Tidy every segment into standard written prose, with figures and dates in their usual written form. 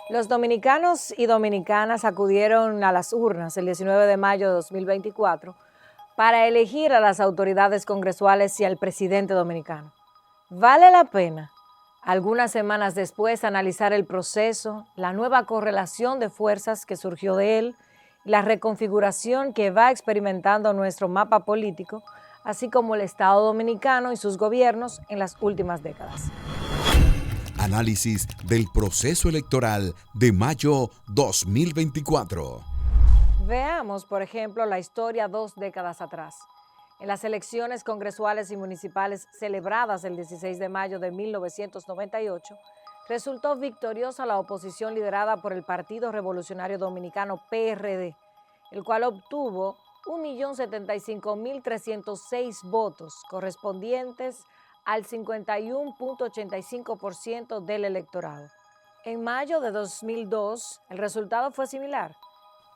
Los dominicanos y dominicanas acudieron a las urnas el 19 de mayo de 2024 para elegir a las autoridades congresuales y al presidente dominicano. ¿Vale la pena, algunas semanas después, analizar el proceso, la nueva correlación de fuerzas que surgió de él, la reconfiguración que va experimentando nuestro mapa político, así como el Estado dominicano y sus gobiernos en las últimas décadas? Análisis del proceso electoral de mayo 2024. Veamos, por ejemplo, la historia 2 décadas atrás. En las elecciones congresuales y municipales celebradas el 16 de mayo de 1998, resultó victoriosa la oposición liderada por el Partido Revolucionario Dominicano PRD, el cual obtuvo 1.075.306 votos, correspondientes al 51.85% del electorado. En mayo de 2002, el resultado fue similar.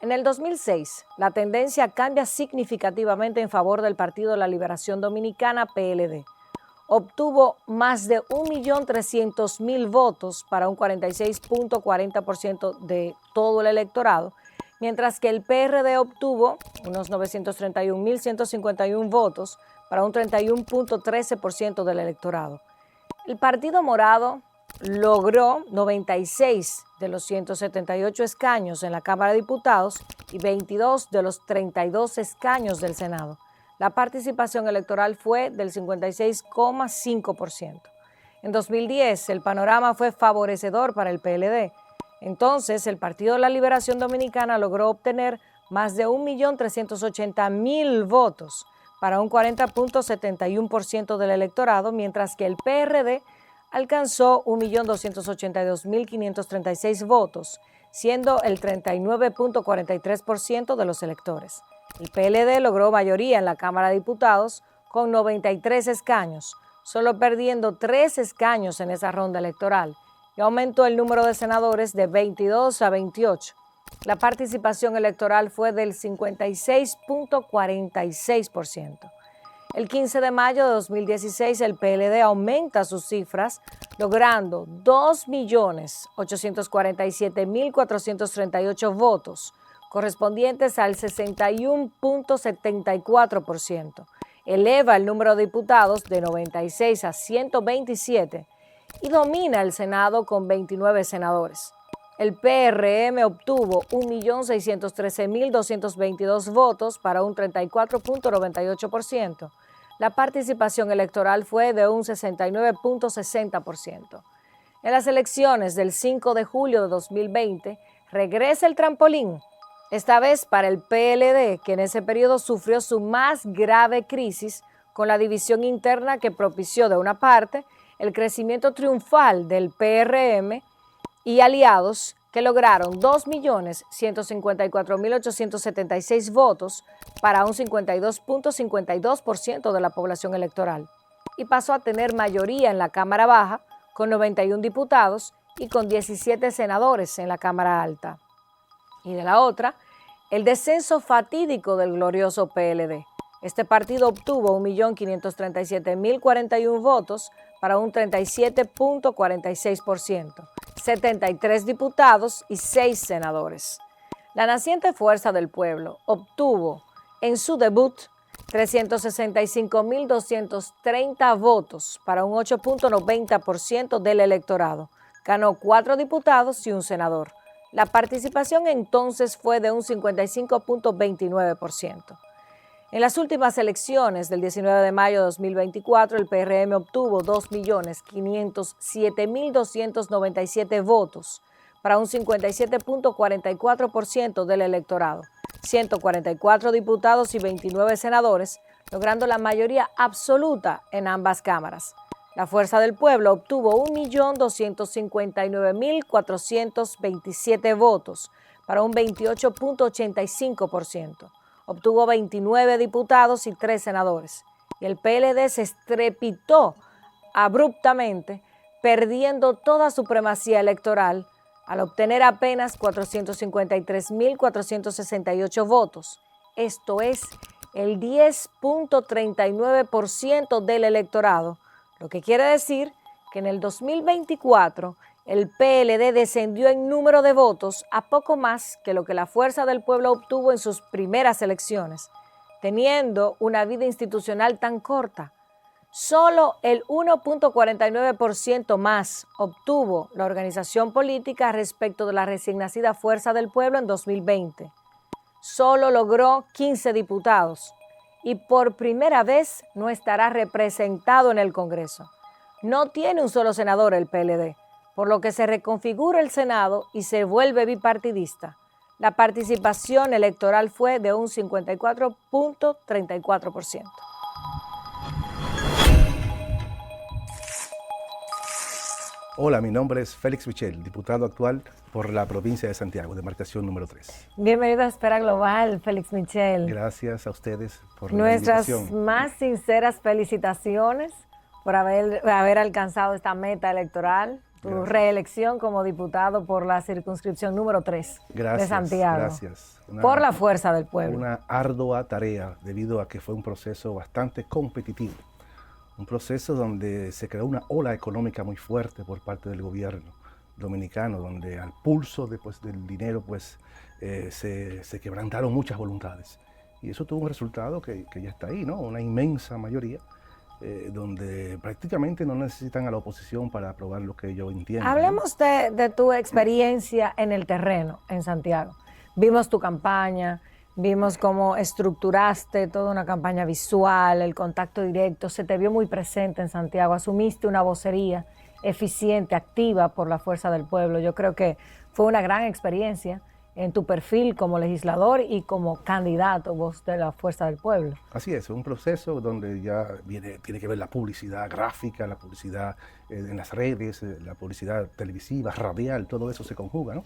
En el 2006, la tendencia cambia significativamente en favor del Partido de la Liberación Dominicana, PLD. Obtuvo más de 1.300.000 votos para un 46.40% de todo el electorado, mientras que el PRD obtuvo unos 931.151 votos para un 31.13% del electorado. El Partido Morado logró 96 de los 178 escaños en la Cámara de Diputados y 22 de los 32 escaños del Senado. La participación electoral fue del 56,5%. En 2010, el panorama fue favorecedor para el PLD. Entonces, el Partido de la Liberación Dominicana logró obtener más de 1.380.000 votos para un 40.71% del electorado, mientras que el PRD alcanzó 1.282.536 votos, siendo el 39.43% de los electores. El PLD logró mayoría en la Cámara de Diputados con 93 escaños, solo perdiendo 3 escaños en esa ronda electoral, y aumentó el número de senadores de 22 a 28. La participación electoral fue del 56.46%. El 15 de mayo de 2016, el PLD aumenta sus cifras, logrando 2.847.438 votos, correspondientes al 61.74%. Eleva el número de diputados de 96 a 127 y domina el Senado con 29 senadores. El PRM obtuvo 1.613.222 votos para un 34.98%. La participación electoral fue de un 69.60%. En las elecciones del 5 de julio de 2020, regresa el trampolín, esta vez para el PLD, que en ese periodo sufrió su más grave crisis con la división interna que propició, de una parte, el crecimiento triunfal del PRM y aliados, que lograron 2.154.876 votos para un 52.52% de la población electoral, y pasó a tener mayoría en la Cámara Baja con 91 diputados y con 17 senadores en la Cámara Alta. Y de la otra, el descenso fatídico del glorioso PLD. Este partido obtuvo 1.537.041 votos para un 37.46%, 73 diputados y 6 senadores. La naciente Fuerza del Pueblo obtuvo en su debut 365.230 votos para un 8.90% del electorado. Ganó 4 diputados y un senador. La participación entonces fue de un 55.29%. En las últimas elecciones del 19 de mayo de 2024, el PRM obtuvo 2.507.297 votos para un 57.44% del electorado, 144 diputados y 29 senadores, logrando la mayoría absoluta en ambas cámaras. La Fuerza del Pueblo obtuvo 1.259.427 votos para un 28.85%. Obtuvo 29 diputados y 3 senadores. Y el PLD se estrepitó abruptamente, perdiendo toda supremacía electoral al obtener apenas 453.468 votos. Esto es el 10.39% del electorado, lo que quiere decir que en el 2024 el PLD descendió en número de votos a poco más que lo que la Fuerza del Pueblo obtuvo en sus primeras elecciones, teniendo una vida institucional tan corta. Solo el 1.49% más obtuvo la organización política respecto de la recién nacida Fuerza del Pueblo en 2020. Solo logró 15 diputados y por primera vez no estará representado en el Congreso. No tiene un solo senador el PLD, por lo que se reconfigura el Senado y se vuelve bipartidista. La participación electoral fue de un 54.34%. Hola, mi nombre es Félix Michel, diputado actual por la provincia de Santiago, demarcación número 3. Bienvenido a Esfera Global, Félix Michel. Gracias a ustedes por Nuestras la invitación. más sinceras felicitaciones por haber alcanzado esta meta electoral, tu reelección como diputado por la circunscripción número 3 de Santiago. Gracias. Por la Fuerza del Pueblo. Una ardua tarea debido a que fue un proceso bastante competitivo. Un proceso donde se creó una ola económica muy fuerte por parte del gobierno dominicano, donde al pulso del dinero se quebrantaron muchas voluntades. Y eso tuvo un resultado que ya está ahí, ¿no? Una inmensa mayoría, donde prácticamente no necesitan a la oposición para aprobar lo que yo entiendo. Hablemos de tu experiencia en el terreno, en Santiago. Vimos tu campaña. Vimos cómo estructuraste toda una campaña visual, el contacto directo, se te vio muy presente en Santiago, asumiste una vocería eficiente, activa por la Fuerza del Pueblo. Yo creo que fue una gran experiencia en tu perfil como legislador y como candidato vos de la Fuerza del Pueblo. Así es un proceso donde ya tiene que ver la publicidad gráfica, la publicidad en las redes, la publicidad televisiva, radial, todo eso se conjuga, ¿no?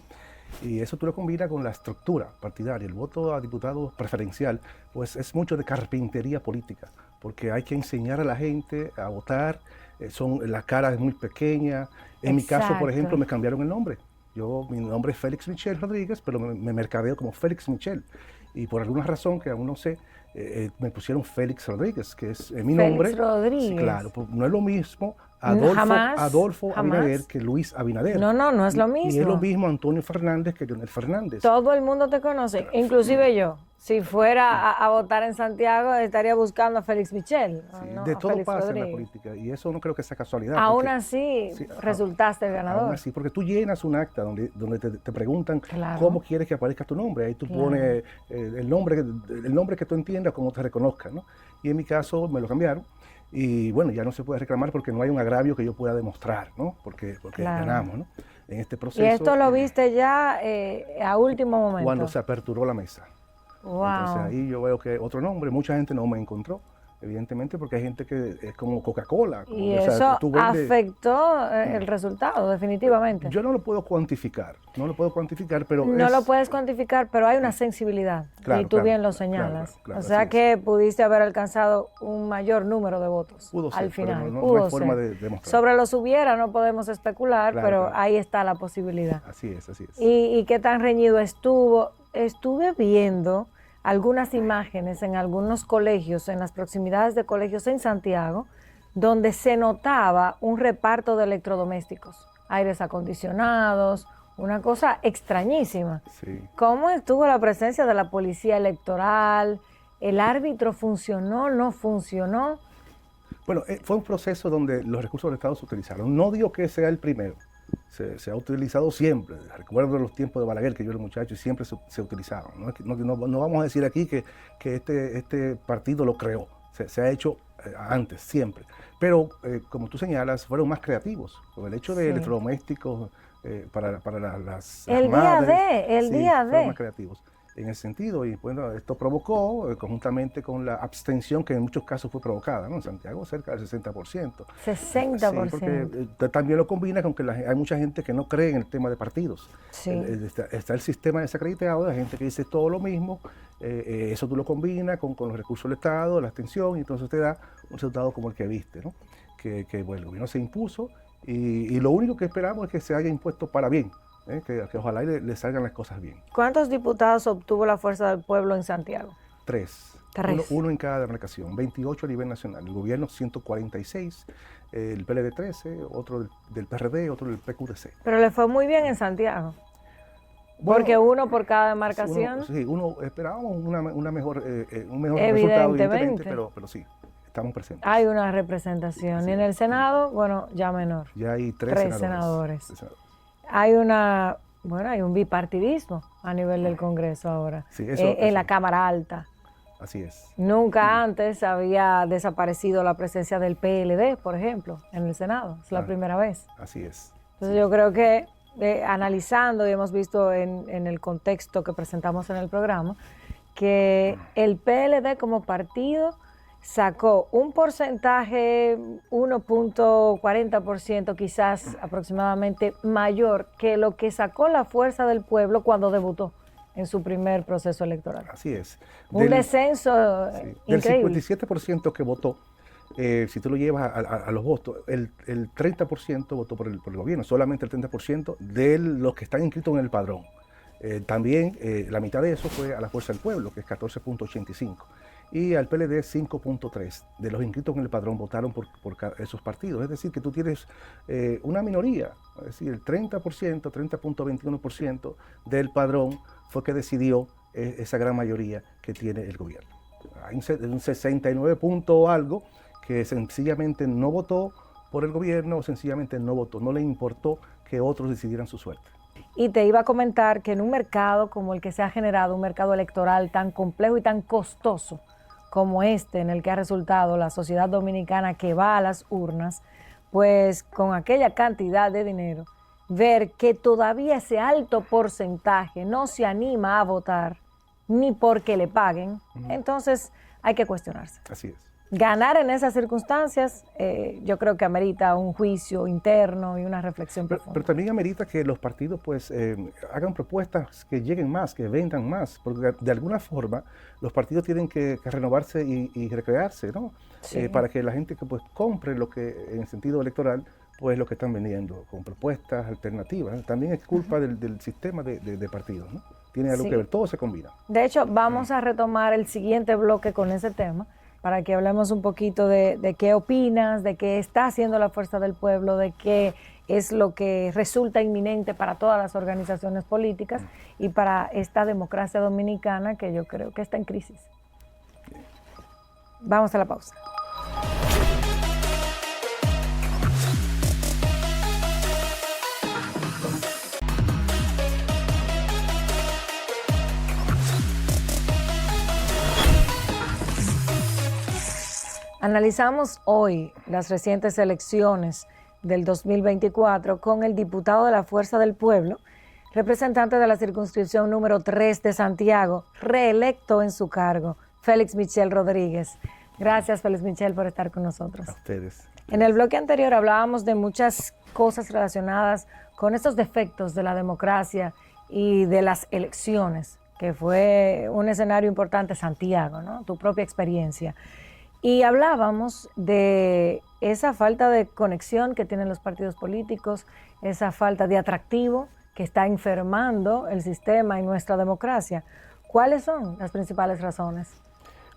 Y eso tú lo combinas con la estructura partidaria. El voto a diputado preferencial, pues es mucho de carpintería política, porque hay que enseñar a la gente a votar, la cara es muy pequeña. En mi caso, por ejemplo, me cambiaron el nombre. Mi nombre es Félix Michel Rodríguez, pero me mercadeo como Félix Michel. Y por alguna razón que aún no sé, me pusieron Félix Rodríguez, que es mi nombre. Félix Rodríguez. Sí, claro, no es lo mismo Adolfo Abinader que Luis Abinader. No es lo mismo. Y es lo mismo Antonio Fernández que Leonel Fernández. Todo el mundo te conoce, inclusive yo. Si fuera a votar en Santiago, estaría buscando a Félix Michel. Sí, no de todo Félix pasa Rodríguez. en la política y eso no creo que sea casualidad. Aún así, resultaste el ganador. Aún así, porque tú llenas un acta donde te preguntan cómo quieres que aparezca tu nombre. Ahí tú pones el nombre que tú entiendas, como te reconozcas, ¿no? Y en mi caso me lo cambiaron. Y bueno, ya no se puede reclamar porque no hay un agravio que yo pueda demostrar, ¿no? Porque ganamos, ¿no? En este proceso. ¿Y esto lo viste ya a último momento? Cuando se aperturó la mesa. Wow. Entonces ahí yo veo que otro nombre, mucha gente no me encontró, evidentemente porque hay gente que es como Coca-Cola. Y eso afectó el resultado, definitivamente. Yo no lo puedo cuantificar, pero no lo puedes cuantificar, pero hay una sensibilidad, y tú bien lo señalas. Claro, o sea que pudiste haber alcanzado un mayor número de votos al final. Pero no hay forma de demostrar. Sobre los hubiera no podemos especular, pero ahí está la posibilidad. Así es. ¿Y qué tan reñido estuvo? Estuve viendo algunas imágenes en algunos colegios, en las proximidades de colegios en Santiago, donde se notaba un reparto de electrodomésticos, aires acondicionados, una cosa extrañísima. Sí. ¿Cómo estuvo la presencia de la policía electoral? ¿El árbitro funcionó, no funcionó? Bueno, fue un proceso donde los recursos del Estado se utilizaron. No digo que sea el primero. Se ha utilizado siempre. Recuerdo los tiempos de Balaguer, que yo era muchacho, y siempre se utilizaban. No vamos a decir aquí que este partido lo creó. Se ha hecho antes, siempre. Pero, como tú señalas, fueron más creativos. Con el hecho de electrodomésticos para las madres, el día D. Fueron más creativos en ese sentido. Y bueno, esto provocó, conjuntamente con la abstención que en muchos casos fue provocada, ¿no? En Santiago cerca del 60%. 60%. Sí, porque también lo combina con que hay mucha gente que no cree en el tema de partidos. Sí. Está el sistema desacreditado de gente que dice todo lo mismo, eso tú lo combinas con los recursos del Estado, la abstención, y entonces te da un resultado como el que viste, ¿no? Que bueno, el gobierno se impuso y lo único que esperamos es que se haya impuesto para bien. Que ojalá le salgan las cosas bien. ¿Cuántos diputados obtuvo la Fuerza del Pueblo en Santiago? 3. Uno en cada demarcación, 28 a nivel nacional. El gobierno 146, el PLD 13, otro del PRD, otro del PQDC. Pero le fue muy bien en Santiago. Bueno, Porque uno por cada demarcación. Uno esperábamos un mejor resultado, Evidentemente. pero sí, estamos presentes. Hay una representación. Sí, y en el Senado, bueno, ya menor. Ya hay tres senadores. Tres senadores. Hay un bipartidismo a nivel del Congreso ahora. Sí, en la Cámara Alta. Así es. Nunca antes había desaparecido la presencia del PLD, por ejemplo, en el Senado. Es la primera vez. Así es. Entonces yo creo que analizando, y hemos visto en el contexto que presentamos en el programa, que el PLD como partido sacó un porcentaje 1.40%, quizás aproximadamente mayor que lo que sacó la Fuerza del Pueblo cuando debutó en su primer proceso electoral. Así es. Un descenso increíble. Del 57% que votó, si tú lo llevas a los votos, el 30% votó por el gobierno, solamente el 30% de los que están inscritos en el padrón. También la mitad de eso fue a la Fuerza del Pueblo, que es 14.85%, y al PLD 5.3%. De los inscritos en el padrón votaron por esos partidos. Es decir, que tú tienes una minoría, es decir, el 30%, del padrón fue que decidió esa gran mayoría que tiene el gobierno. Hay un 69 punto algo que sencillamente no votó por el gobierno o sencillamente no votó, no le importó que otros decidieran su suerte. Y te iba a comentar que en un mercado como el que se ha generado, un mercado electoral tan complejo y tan costoso como este, en el que ha resultado la sociedad dominicana que va a las urnas, pues con aquella cantidad de dinero, ver que todavía ese alto porcentaje no se anima a votar ni porque le paguen, entonces hay que cuestionarse. Así es. Ganar en esas circunstancias, yo creo que amerita un juicio interno y una reflexión profunda. Pero también amerita que los partidos pues hagan propuestas que lleguen más, que vendan más, porque de alguna forma los partidos tienen que renovarse y recrearse, ¿no? Sí. Para que la gente que pues compre lo que en el sentido electoral pues lo que están vendiendo, con propuestas alternativas. También es culpa del sistema de partidos, ¿no? Tiene algo que ver, todo se combina. De hecho, vamos a retomar el siguiente bloque con ese tema, para que hablemos un poquito de qué opinas, de qué está haciendo la Fuerza del Pueblo, de qué es lo que resulta inminente para todas las organizaciones políticas y para esta democracia dominicana que yo creo que está en crisis. Vamos a la pausa. Analizamos hoy las recientes elecciones del 2024 con el diputado de la Fuerza del Pueblo, representante de la circunscripción número 3 de Santiago, reelecto en su cargo, Félix Michel Rodríguez. Gracias, Félix Michel, por estar con nosotros. A ustedes. En el bloque anterior hablábamos de muchas cosas relacionadas con estos defectos de la democracia y de las elecciones, que fue un escenario importante, Santiago, ¿no? Tu propia experiencia. Y hablábamos de esa falta de conexión que tienen los partidos políticos, esa falta de atractivo que está enfermando el sistema y nuestra democracia. ¿Cuáles son las principales razones?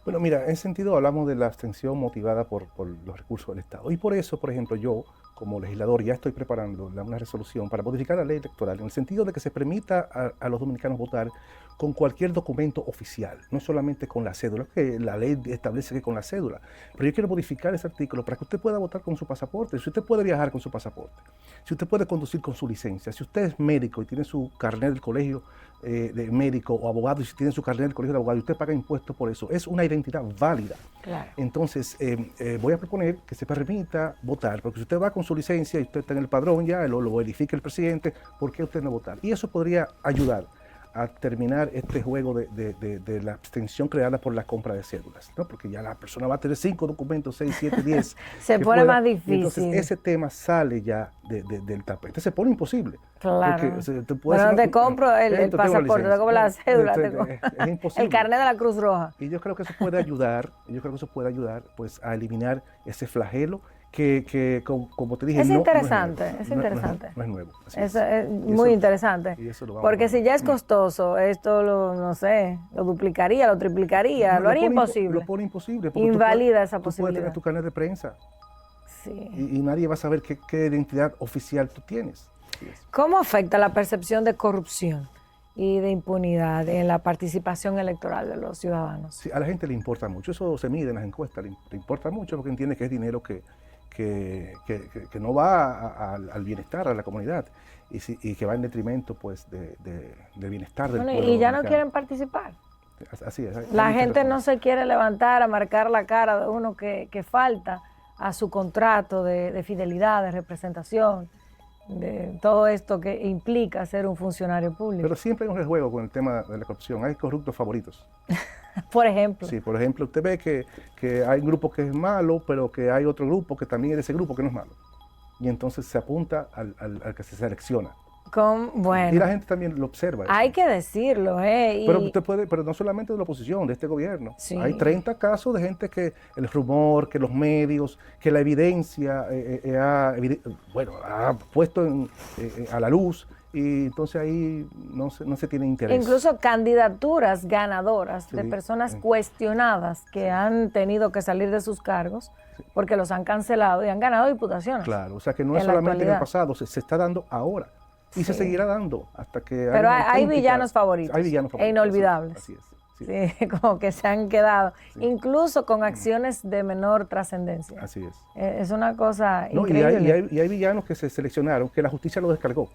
Bueno, mira, en ese sentido hablamos de la abstención motivada por los recursos del Estado. Y por eso, por ejemplo, yo, como legislador, ya estoy preparando una resolución para modificar la ley electoral en el sentido de que se permita a los dominicanos votar con cualquier documento oficial, no solamente con la cédula, que la ley establece que con la cédula. Pero yo quiero modificar ese artículo para que usted pueda votar con su pasaporte, si usted puede viajar con su pasaporte, si usted puede conducir con su licencia, si usted es médico y tiene su carnet del colegio de médico o abogado, y si tiene su carnet del colegio de abogado y usted paga impuestos por eso, es una identidad válida. Claro. Entonces, voy a proponer que se permita votar, porque si usted va con su licencia y usted está en el padrón ya, lo verifica el presidente, ¿por qué usted no votar? Y eso podría ayudar a terminar este juego de la abstención creada por la compra de cédulas, ¿no? Porque ya la persona va a tener 5 documentos, 6, 7, 10. Se pone más difícil. Entonces ese tema sale ya del tapete, se pone imposible. Claro. Porque, o sea, bueno, te compro el pasaporte, te compro la cédula, es imposible. El carnet de la Cruz Roja. Y yo creo que eso puede ayudar, pues, a eliminar ese flagelo que como te dije, es no interesante, es interesante. No es nuevo. Es muy interesante. Porque si ya es costoso, esto no sé, lo duplicaría, lo triplicaría, lo haría imposible. Lo pone imposible. Invalida esa posibilidad. Tú puedes tener tu carnet de prensa. Sí. Y nadie va a saber qué identidad oficial tú tienes. Así es. ¿Cómo afecta la percepción de corrupción y de impunidad en la participación electoral de los ciudadanos? Sí, a la gente le importa mucho, eso se mide en las encuestas, le importa mucho porque entiende que es dinero que no va al bienestar, a la comunidad, y que va en detrimento pues, del bienestar del Bueno, pueblo y ya no dominicano. quieren participar. Así es. Hay La mucha gente razón. no se quiere levantar a marcar la cara de uno que falta a su contrato de fidelidad, de representación, de todo esto que implica ser un funcionario público. Pero siempre hay un rejuego con el tema de la corrupción. Hay corruptos favoritos. Por ejemplo. Sí, por ejemplo, usted ve que hay un grupo que es malo, pero que hay otro grupo que también es de ese grupo que no es malo. Y entonces se apunta al que se selecciona. Bueno, Y la gente también lo observa. Eso. hay que decirlo, Pero usted puede, pero no solamente de la oposición, de este gobierno. Sí. Hay 30 casos de gente que el rumor, que los medios, que la evidencia ha puesto a la luz, y entonces ahí no se tiene interés. Incluso candidaturas ganadoras de Sí, personas sí. cuestionadas que han tenido que salir de sus cargos porque los han cancelado y han ganado diputaciones. Claro, o sea que no es en la solamente en el actualidad. pasado, se está dando ahora. Y se Sí. seguirá dando hasta que... Pero haya una hay auténtica- villanos favoritos. Hay villanos favoritos. E inolvidables. Así es. Sí, Sí, como que se han quedado, Sí. incluso con acciones de menor trascendencia. Así es. Es una cosa No, increíble. y hay villanos que se seleccionaron, que la justicia los descargó,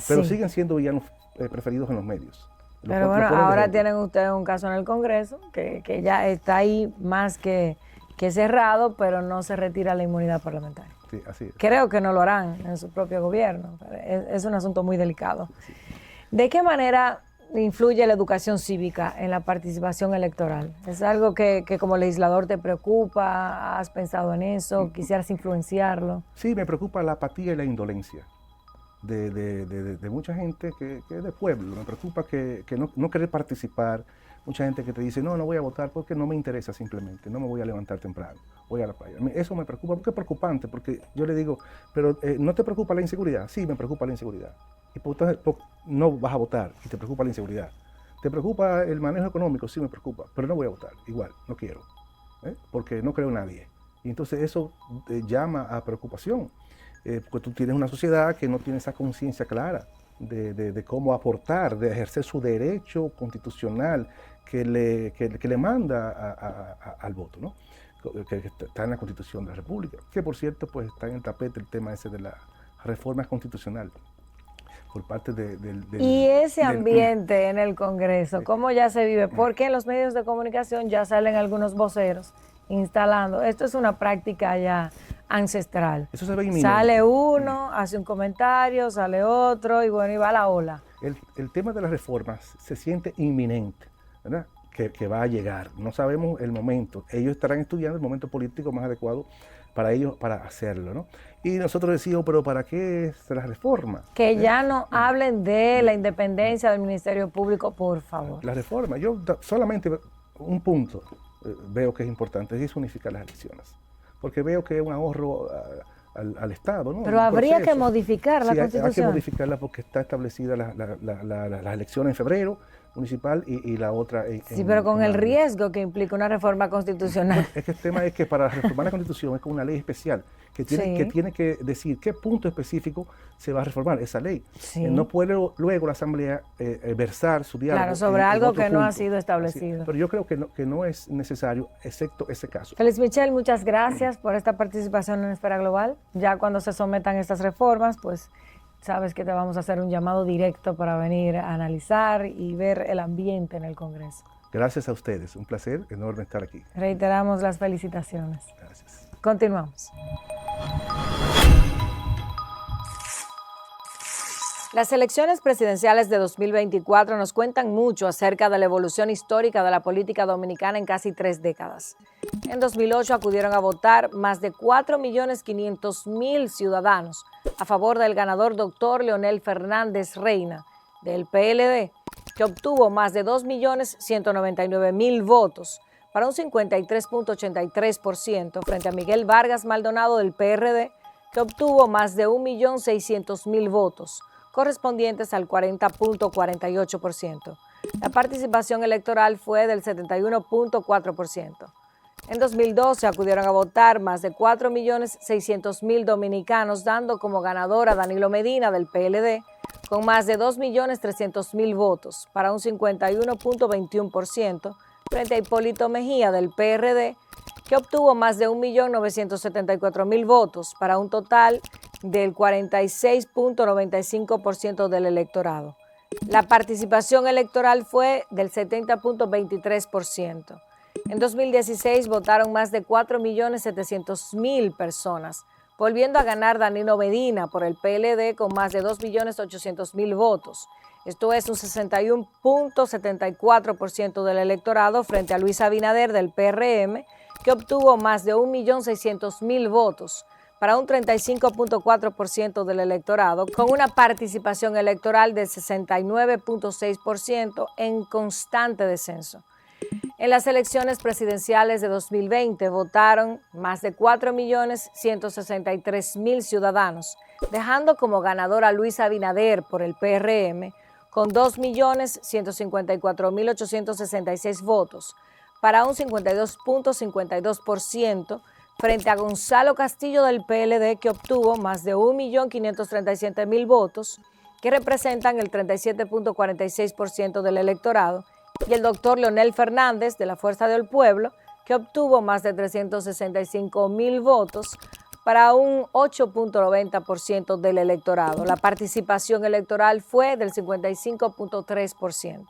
pero Sí. siguen siendo villanos preferidos en los medios. Pero bueno, ahora tienen ustedes un caso en el Congreso que ya está ahí más que cerrado, pero no se retira la inmunidad parlamentaria. Sí, así es. Creo que no lo harán en su propio gobierno. Es un asunto muy delicado. ¿De qué manera influye la educación cívica en la participación electoral? ¿Es algo que como legislador te preocupa? ¿Has pensado en eso? ¿Quisieras influenciarlo? Sí, me preocupa la apatía y la indolencia de mucha gente que es de pueblo. Me preocupa que no querer participar. Mucha gente que te dice, no voy a votar porque no me interesa simplemente, no me voy a levantar temprano, voy a la playa. Eso me preocupa, porque es preocupante, porque yo le digo, pero ¿no te preocupa la inseguridad? Sí, me preocupa la inseguridad. Y entonces no vas a votar y te preocupa la inseguridad. ¿Te preocupa el manejo económico? Sí, me preocupa, pero no voy a votar, igual, no quiero, porque no creo en nadie. Y entonces eso llama a preocupación, porque tú tienes una sociedad que no tiene esa conciencia clara de cómo aportar, de ejercer su derecho constitucional que le manda al voto, ¿no? Que está en la Constitución de la República, que por cierto pues está en el tapete el tema ese de la reforma constitucional por parte del... Y ese ambiente en el Congreso, ¿cómo ya se vive? Porque en los medios de comunicación ya salen algunos voceros instalando. Esto es una práctica ya ancestral. Eso se ve inminente. Sale uno, hace un comentario, sale otro y bueno, y va la ola. El tema de las reformas se siente inminente, ¿verdad? Que va a llegar. No sabemos el momento. Ellos estarán estudiando el momento político más adecuado para ellos, para hacerlo, ¿no? Y nosotros decimos, pero ¿para qué es la reforma? Que ya no hablen de la independencia del Ministerio Público, por favor. La reforma, yo solamente un punto veo que es importante, es unificar las elecciones. Porque veo que es un ahorro al Estado, ¿no? Pero Un habría proceso. que modificar la Sí, hay que Constitución. modificarla porque está establecida las elecciones en febrero municipal y la otra Sí, pero con el abril. riesgo que implica una reforma constitucional. Es que el tema es que para reformar la Constitución es con una ley especial que tiene que decir qué punto específico se va a reformar esa ley. Sí. No puede luego la Asamblea versar su diálogo. Claro, sobre en algo otro que no ha punto. sido establecido. Así. Pero yo creo que no es necesario, excepto ese caso. Félix Michel, muchas gracias por esta participación en Esfera Global. Ya cuando se sometan estas reformas, pues sabes que te vamos a hacer un llamado directo para venir a analizar y ver el ambiente en el Congreso. Gracias a ustedes, un placer enorme estar aquí. Reiteramos las felicitaciones. Gracias. Continuamos. Las elecciones presidenciales de 2024 nos cuentan mucho acerca de la evolución histórica de la política dominicana en casi 3 décadas. En 2008 acudieron a votar más de 4.500.000 ciudadanos a favor del ganador doctor Leonel Fernández Reina, del PLD, que obtuvo más de 2.199.000 votos, para un 53.83% frente a Miguel Vargas Maldonado del PRD, que obtuvo más de 1.600.000 votos, correspondientes al 40.48%. La participación electoral fue del 71.4%. En 2012 acudieron a votar más de 4.600.000 dominicanos, dando como ganador a Danilo Medina del PLD, con más de 2.300.000 votos, para un 51.21%, frente a Hipólito Mejía del PRD, que obtuvo más de 1.974.000 votos, para un total del 46.95% del electorado. La participación electoral fue del 70.23%. En 2016 votaron más de 4.700.000 personas, volviendo a ganar Danilo Medina por el PLD con más de 2.800.000 votos. Esto es un 61.74% del electorado frente a Luis Abinader del PRM, que obtuvo más de 1.600.000 votos, para un 35.4% del electorado, con una participación electoral del 69.6% en constante descenso. En las elecciones presidenciales de 2020 votaron más de 4.163.000 ciudadanos, dejando como ganador a Luis Abinader por el PRM con 2.154.866 votos, para un 52.52%, frente a Gonzalo Castillo del PLD, que obtuvo más de 1.537.000 votos, que representan el 37.46% del electorado, y el doctor Leonel Fernández de la Fuerza del Pueblo, que obtuvo más de 365.000 votos, para un 8.90% del electorado. La participación electoral fue del 55.3%.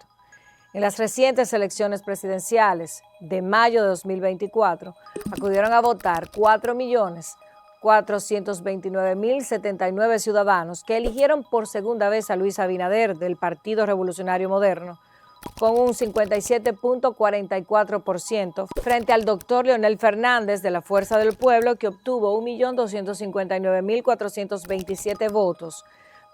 En las recientes elecciones presidenciales de mayo de 2024, acudieron a votar 4.429.079 ciudadanos que eligieron por segunda vez a Luis Abinader del Partido Revolucionario Moderno, con un 57.44%, frente al doctor Leonel Fernández de la Fuerza del Pueblo, que obtuvo 1.259.427 votos,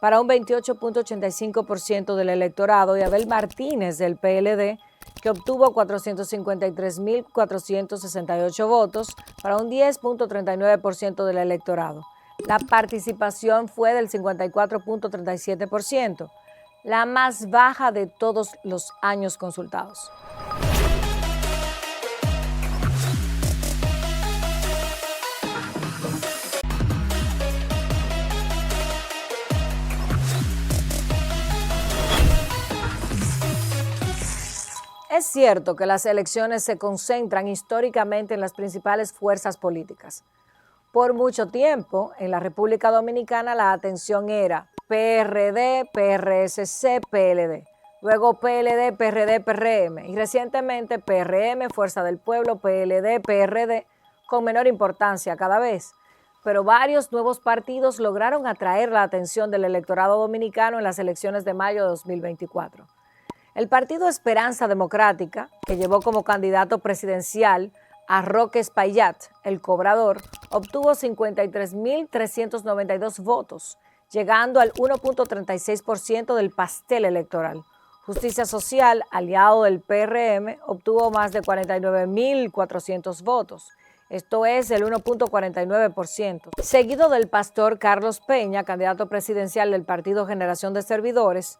para un 28.85% del electorado, y Abel Martínez del PLD, que obtuvo 453.468 votos, para un 10.39% del electorado. La participación fue del 54.37%, la más baja de todos los años consultados. Es cierto que las elecciones se concentran históricamente en las principales fuerzas políticas. Por mucho tiempo, en la República Dominicana, la atención era PRD, PRSC, PLD. Luego PLD, PRD, PRM. Y recientemente PRM, Fuerza del Pueblo, PLD, PRD, con menor importancia cada vez. Pero varios nuevos partidos lograron atraer la atención del electorado dominicano en las elecciones de mayo de 2024. El Partido Esperanza Democrática, que llevó como candidato presidencial a Roque Espaillat, el cobrador, obtuvo 53.392 votos, llegando al 1.36% del pastel electoral. Justicia Social, aliado del PRM, obtuvo más de 49.400 votos. Esto es el 1.49%, seguido del pastor Carlos Peña, candidato presidencial del Partido Generación de Servidores,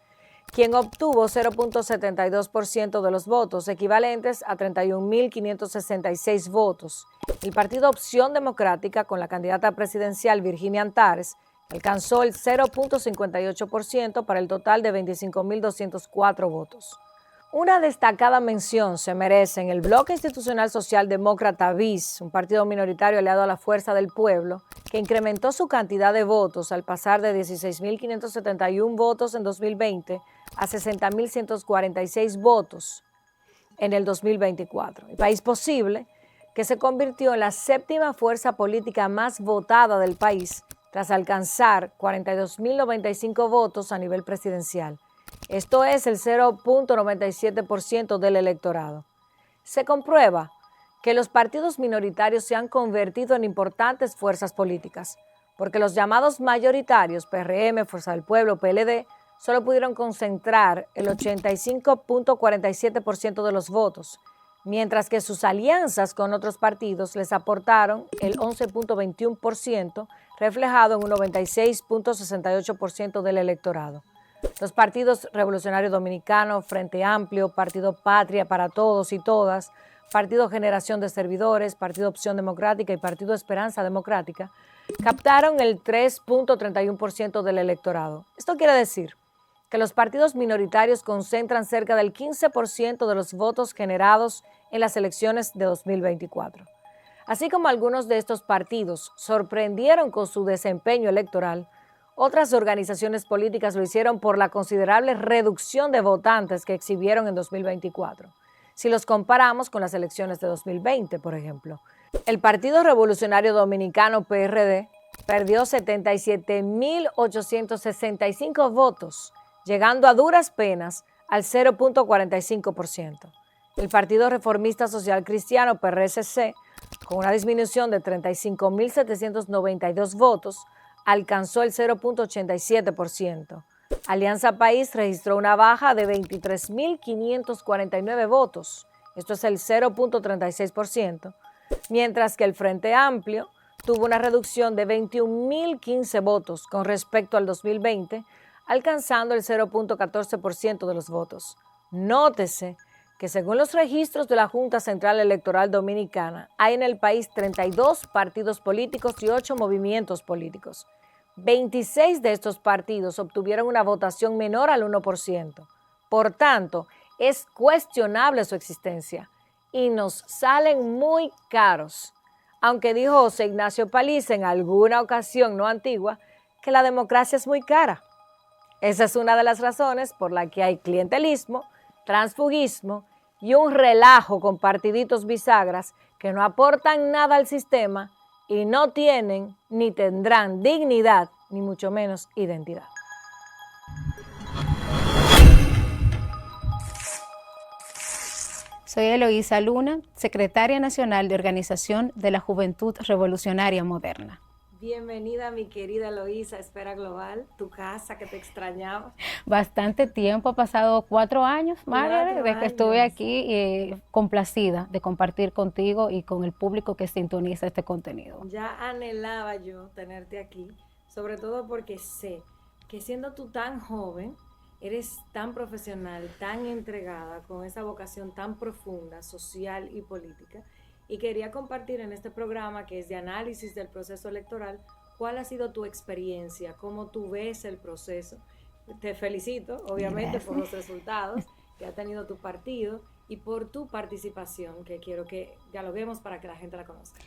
quien obtuvo 0.72% de los votos, equivalentes a 31.566 votos. El Partido Opción Democrática, con la candidata presidencial Virginia Antares, alcanzó el 0.58% para el total de 25.204 votos. Una destacada mención se merece en el Bloque Institucional Socialdemócrata BIS, un partido minoritario aliado a la Fuerza del Pueblo, que incrementó su cantidad de votos al pasar de 16.571 votos en 2020 a 60.146 votos en el 2024. El País Posible, que se convirtió en la séptima fuerza política más votada del país, tras alcanzar 42.095 votos a nivel presidencial. Esto es el 0.97% del electorado. Se comprueba que los partidos minoritarios se han convertido en importantes fuerzas políticas, porque los llamados mayoritarios, PRM, Fuerza del Pueblo, PLD, solo pudieron concentrar el 85.47% de los votos, mientras que sus alianzas con otros partidos les aportaron el 11.21%, reflejado en un 96.68% del electorado. Los partidos Revolucionario Dominicano, Frente Amplio, Partido Patria para Todos y Todas, Partido Generación de Servidores, Partido Opción Democrática y Partido Esperanza Democrática, captaron el 3.31% del electorado. Esto quiere decir que los partidos minoritarios concentran cerca del 15% de los votos generados en las elecciones de 2024. Así como algunos de estos partidos sorprendieron con su desempeño electoral, otras organizaciones políticas lo hicieron por la considerable reducción de votantes que exhibieron en 2024. Si los comparamos con las elecciones de 2020, por ejemplo, el Partido Revolucionario Dominicano, PRD, perdió 77.865 votos, llegando a duras penas al 0.45%. El Partido Reformista Social Cristiano, PRSC, con una disminución de 35.792 votos, alcanzó el 0.87%. Alianza País registró una baja de 23.549 votos, esto es el 0.36%, mientras que el Frente Amplio tuvo una reducción de 21.015 votos con respecto al 2020, alcanzando el 0.14% de los votos. Nótese que según los registros de la Junta Central Electoral Dominicana, hay en el país 32 partidos políticos y 8 movimientos políticos. 26 de estos partidos obtuvieron una votación menor al 1%. Por tanto, es cuestionable su existencia y nos salen muy caros. Aunque dijo José Ignacio Paliza en alguna ocasión no antigua que la democracia es muy cara. Esa es una de las razones por la que hay clientelismo, transfugismo y un relajo con partiditos bisagras que no aportan nada al sistema y no tienen ni tendrán dignidad, ni mucho menos identidad. Soy Eloísa Luna, secretaria nacional de Organización de la Juventud Revolucionaria Moderna. Bienvenida, mi querida Eloísa, Esfera Global, tu casa que te extrañaba. Bastante tiempo, ha pasado 4 años, María, desde que estuve aquí, complacida de compartir contigo y con el público que sintoniza este contenido. Ya anhelaba yo tenerte aquí, sobre todo porque sé que siendo tú tan joven, eres tan profesional, tan entregada, con esa vocación tan profunda, social y política, y quería compartir en este programa que es de análisis del proceso electoral, cuál ha sido tu experiencia, cómo tú ves el proceso. Te felicito, obviamente, gracias, por los resultados que ha tenido tu partido y por tu participación, que quiero que dialoguemos para que la gente la conozca.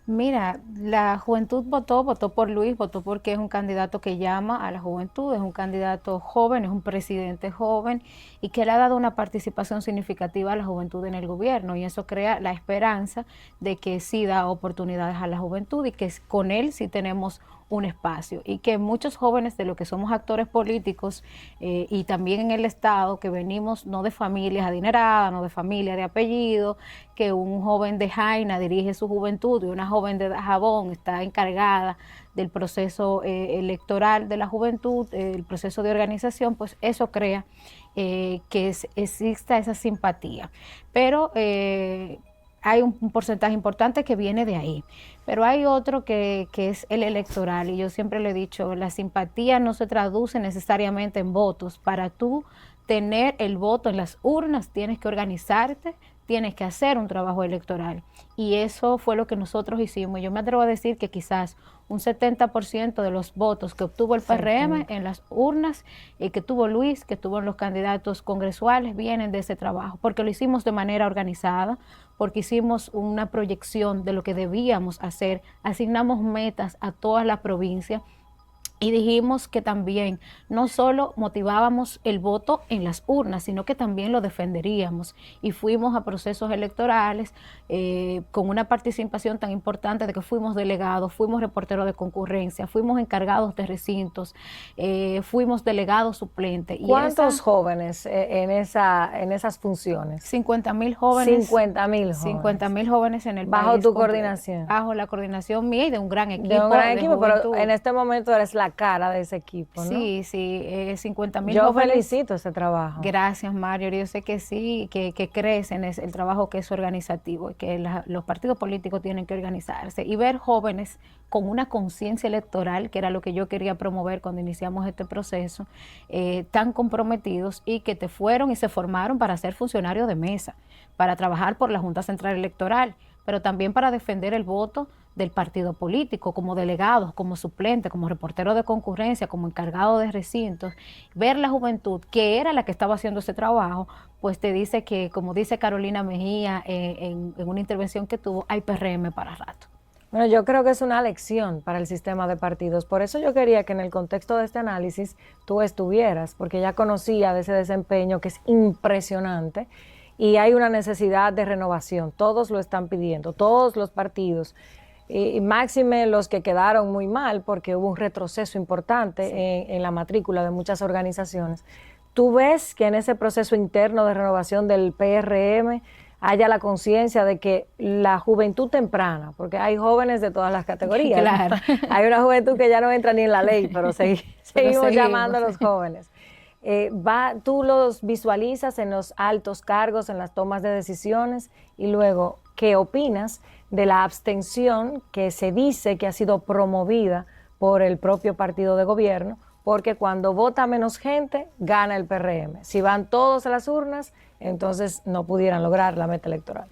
Mira, la juventud votó por Luis, votó porque es un candidato que llama a la juventud, es un candidato joven, es un presidente joven y que le ha dado una participación significativa a la juventud en el gobierno, y eso crea la esperanza de que sí da oportunidades a la juventud y que con él sí tenemos un espacio, y que muchos jóvenes de los que somos actores políticos y también en el Estado, que venimos no de familias adineradas, no de familia de apellido, que un joven de Jaina dirige su juventud y una joven de Dajabón está encargada del proceso electoral de la juventud, el proceso de organización, pues eso crea que exista esa simpatía. Pero hay un porcentaje importante que viene de ahí, pero hay otro que es el electoral, y yo siempre le he dicho, la simpatía no se traduce necesariamente en votos. Para tú tener el voto en las urnas tienes que organizarte, tienes que hacer un trabajo electoral, y eso fue lo que nosotros hicimos. Yo me atrevo a decir que quizás un 70% de los votos que obtuvo el PRM en las urnas, que tuvo Luis, que tuvo en los candidatos congresuales, vienen de ese trabajo, porque lo hicimos de manera organizada, porque hicimos una proyección de lo que debíamos hacer, asignamos metas a toda la provincia, y dijimos que también no solo motivábamos el voto en las urnas, sino que también lo defenderíamos. Y fuimos a procesos electorales con una participación tan importante de que fuimos delegados, fuimos reporteros de concurrencia, fuimos encargados de recintos, fuimos delegados suplentes. ¿Cuántos jóvenes en esas funciones? 50.000 jóvenes. 50.000 jóvenes. 50.000 jóvenes en el país. ¿Bajo tu coordinación? Bajo la coordinación mía y de un gran equipo. De un gran equipo, pero en este momento eres la la cara de ese equipo, ¿no? Sí, 50.000 Yo jóvenes. felicito ese trabajo. Gracias, Mario. Yo sé que sí, que crecen es el trabajo que es organizativo y que los partidos políticos tienen que organizarse y ver jóvenes con una conciencia electoral, que era lo que yo quería promover cuando iniciamos este proceso, tan comprometidos y que te fueron y se formaron para ser funcionarios de mesa, para trabajar por la Junta Central Electoral, pero también para defender el voto del partido político, como delegados, como suplentes, como reporteros de concurrencia, como encargados de recintos. Ver la juventud, que era la que estaba haciendo ese trabajo, pues te dice que, como dice Carolina Mejía en una intervención que tuvo, hay PRM para rato. Bueno, yo creo que es una lección para el sistema de partidos. Por eso yo quería que en el contexto de este análisis tú estuvieras, porque ya conocía de ese desempeño que es impresionante y hay una necesidad de renovación. Todos lo están pidiendo, todos los partidos. Y máxime los que quedaron muy mal porque hubo un retroceso importante en la matrícula de muchas organizaciones. ¿Tú ves que en ese proceso interno de renovación del PRM haya la conciencia de que la juventud temprana, porque hay jóvenes de todas las categorías, claro, hay una juventud que ya no entra ni en la ley, pero seguimos llamando a los jóvenes? Tú los visualizas en los altos cargos, en las tomas de decisiones, y luego, ¿qué opinas de la abstención que se dice que ha sido promovida por el propio partido de gobierno? Porque cuando vota menos gente, gana el PRM. Si van todos a las urnas, entonces no pudieran lograr la meta electoral.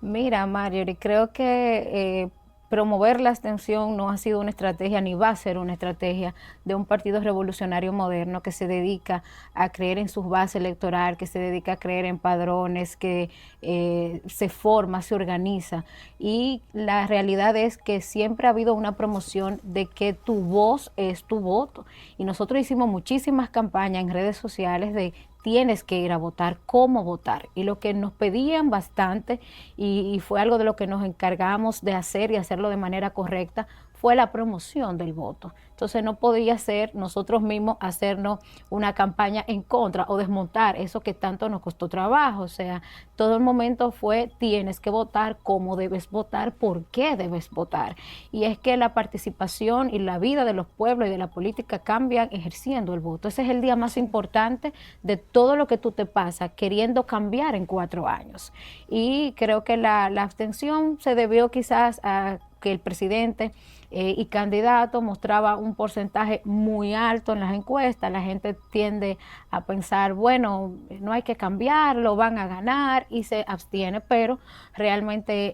Mira, Mario, creo que promover la abstención no ha sido una estrategia ni va a ser una estrategia de un partido revolucionario moderno que se dedica a creer en su base electoral, que se dedica a creer en padrones, que se forma, se organiza. Y la realidad es que siempre ha habido una promoción de que tu voz es tu voto. Y nosotros hicimos muchísimas campañas en redes sociales de tienes que ir a votar, cómo votar. Y lo que nos pedían bastante, y fue algo de lo que nos encargamos de hacer y hacerlo de manera correcta, fue la promoción del voto. Entonces no podía ser nosotros mismos hacernos una campaña en contra o desmontar eso que tanto nos costó trabajo. O sea, todo el momento fue tienes que votar, cómo debes votar, por qué debes votar. Y es que la participación y la vida de los pueblos y de la política cambian ejerciendo el voto. Ese es el día más importante de todo lo que tú te pasas queriendo cambiar en 4 años. Y creo que la abstención se debió quizás a que el presidente y candidato mostraba un porcentaje muy alto en las encuestas. La gente tiende a pensar, bueno, no hay que cambiarlo, van a ganar, y se abstiene, pero realmente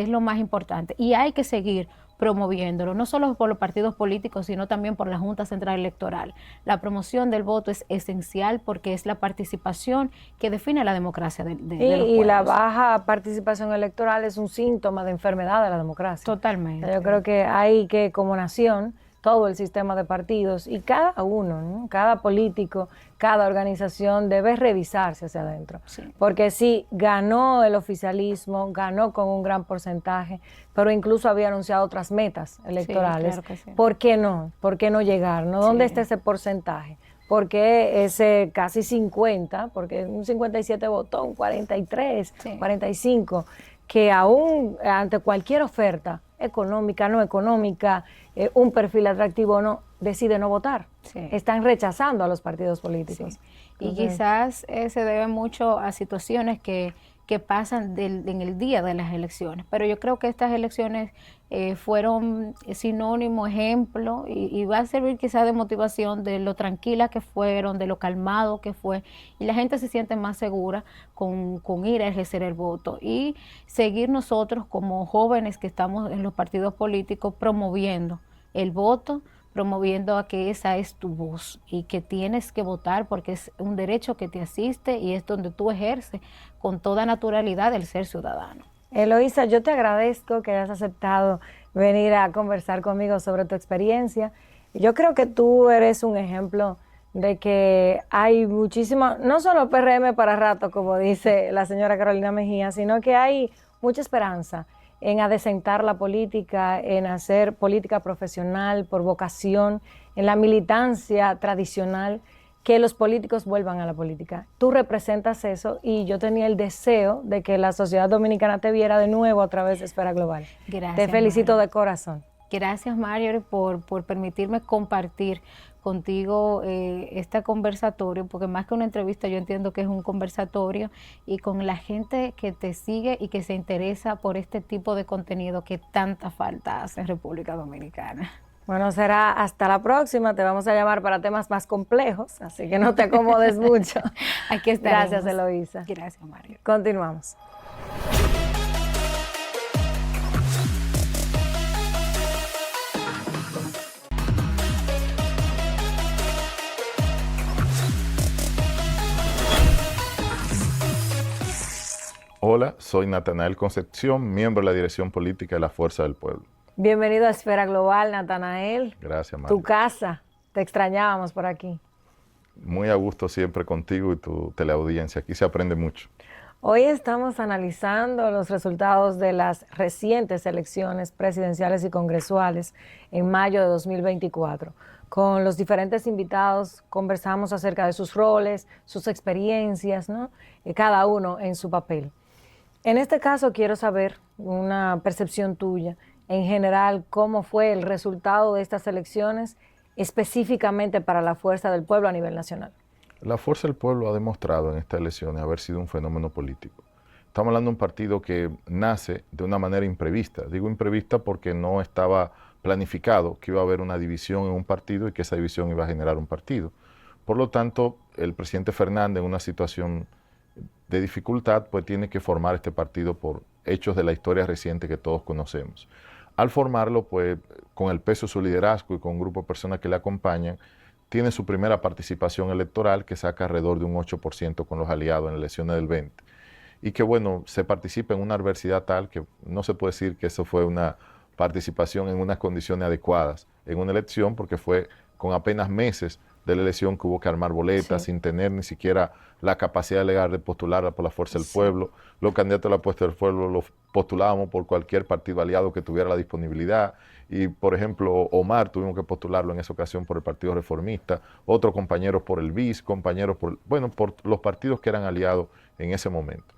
es lo más importante. Y hay que seguir promoviéndolo, no solo por los partidos políticos, sino también por la Junta Central Electoral. La promoción del voto es esencial porque es la participación que define la democracia de los pueblos. Y la baja participación electoral es un síntoma de enfermedad de la democracia. Totalmente. Yo creo que hay que, como nación, todo el sistema de partidos y cada uno, ¿no? Cada político, cada organización debe revisarse hacia adentro. Sí. Porque sí, ganó el oficialismo, ganó con un gran porcentaje, pero incluso había anunciado otras metas electorales. Sí, claro que sí. ¿Por qué no? ¿Por qué no llegar? ¿No? ¿Dónde está ese porcentaje? ¿Por qué ese casi 50? Porque un 57 votó, un 43, 45, que aún ante cualquier oferta económica, no económica, un perfil atractivo o no, decide no votar. Sí. Están rechazando a los partidos políticos. Sí. Y quizás se debe mucho a situaciones que pasan en el día de las elecciones. Pero yo creo que estas elecciones fueron sinónimo, ejemplo, y va a servir quizás de motivación de lo tranquila que fueron, de lo calmado que fue, y la gente se siente más segura con ir a ejercer el voto y seguir nosotros como jóvenes que estamos en los partidos políticos promoviendo el voto, promoviendo a que esa es tu voz y que tienes que votar porque es un derecho que te asiste y es donde tú ejerces con toda naturalidad el ser ciudadano. Eloísa, yo te agradezco que hayas aceptado venir a conversar conmigo sobre tu experiencia. Yo creo que tú eres un ejemplo de que hay muchísima, no solo PRM para rato, como dice la señora Carolina Mejía, sino que hay mucha esperanza en adecentar la política, en hacer política profesional por vocación, en la militancia tradicional, que los políticos vuelvan a la política. Tú representas eso y yo tenía el deseo de que la sociedad dominicana te viera de nuevo a través de Esfera Global. Gracias. Te felicito de corazón. Gracias, Mario, por permitirme compartir contigo este conversatorio, porque más que una entrevista yo entiendo que es un conversatorio, y con la gente que te sigue y que se interesa por este tipo de contenido que tanta falta hace en República Dominicana. Bueno, será hasta la próxima. Te vamos a llamar para temas más complejos, así que no te acomodes mucho. Aquí estaremos. Gracias, Eloísa. Gracias, Mario. Continuamos. Hola, soy Natanael Concepción, miembro de la Dirección Política de la Fuerza del Pueblo. Bienvenido a Esfera Global, Natanael. Gracias, Mario. Tu casa. Te extrañábamos por aquí. Muy a gusto siempre contigo y tu teleaudiencia. Aquí se aprende mucho. Hoy estamos analizando los resultados de las recientes elecciones presidenciales y congresuales en mayo de 2024. Con los diferentes invitados conversamos acerca de sus roles, sus experiencias, ¿no? Cada uno en su papel. En este caso quiero saber una percepción tuya, en general, cómo fue el resultado de estas elecciones específicamente para la Fuerza del Pueblo a nivel nacional. La Fuerza del Pueblo ha demostrado en estas elecciones haber sido un fenómeno político. Estamos hablando de un partido que nace de una manera imprevista. Digo imprevista porque no estaba planificado que iba a haber una división en un partido y que esa división iba a generar un partido. Por lo tanto, el presidente Fernández, en una situación de dificultad, pues tiene que formar este partido por hechos de la historia reciente que todos conocemos. Al formarlo, pues con el peso de su liderazgo y con un grupo de personas que le acompañan, tiene su primera participación electoral que saca alrededor de un 8% con los aliados en las elecciones del 20. Y que bueno, se participa en una adversidad tal que no se puede decir que eso fue una participación en unas condiciones adecuadas en una elección, porque fue con apenas meses de la elección que hubo que armar boletas, sin tener ni siquiera la capacidad legal de postular por la Fuerza del Pueblo. Los candidatos de la Fuerza del Pueblo los postulábamos por cualquier partido aliado que tuviera la disponibilidad. Y, por ejemplo, Omar tuvimos que postularlo en esa ocasión por el Partido Reformista, otros compañeros por el BIS, compañeros por los partidos que eran aliados en ese momento.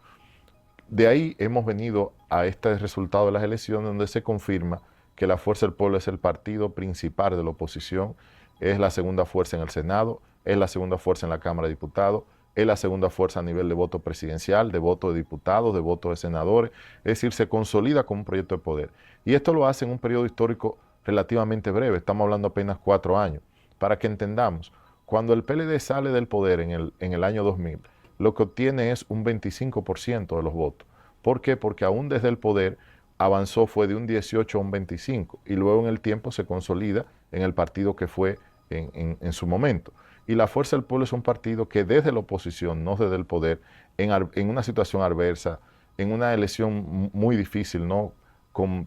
De ahí hemos venido a este resultado de las elecciones, donde se confirma que la Fuerza del Pueblo es el partido principal de la oposición, es la segunda fuerza en el Senado, es la segunda fuerza en la Cámara de Diputados, es la segunda fuerza a nivel de voto presidencial, de voto de diputados, de voto de senadores, es decir, se consolida como un proyecto de poder. Y esto lo hace en un periodo histórico relativamente breve, estamos hablando apenas 4 años, para que entendamos, cuando el PLD sale del poder en el año 2000, lo que obtiene es un 25% de los votos. ¿Por qué? Porque aún desde el poder avanzó, fue de un 18 a un 25, y luego en el tiempo se consolida en el partido que fue en su momento. Y la Fuerza del Pueblo es un partido que desde la oposición, no desde el poder, en una situación adversa, en una elección muy difícil, ¿no?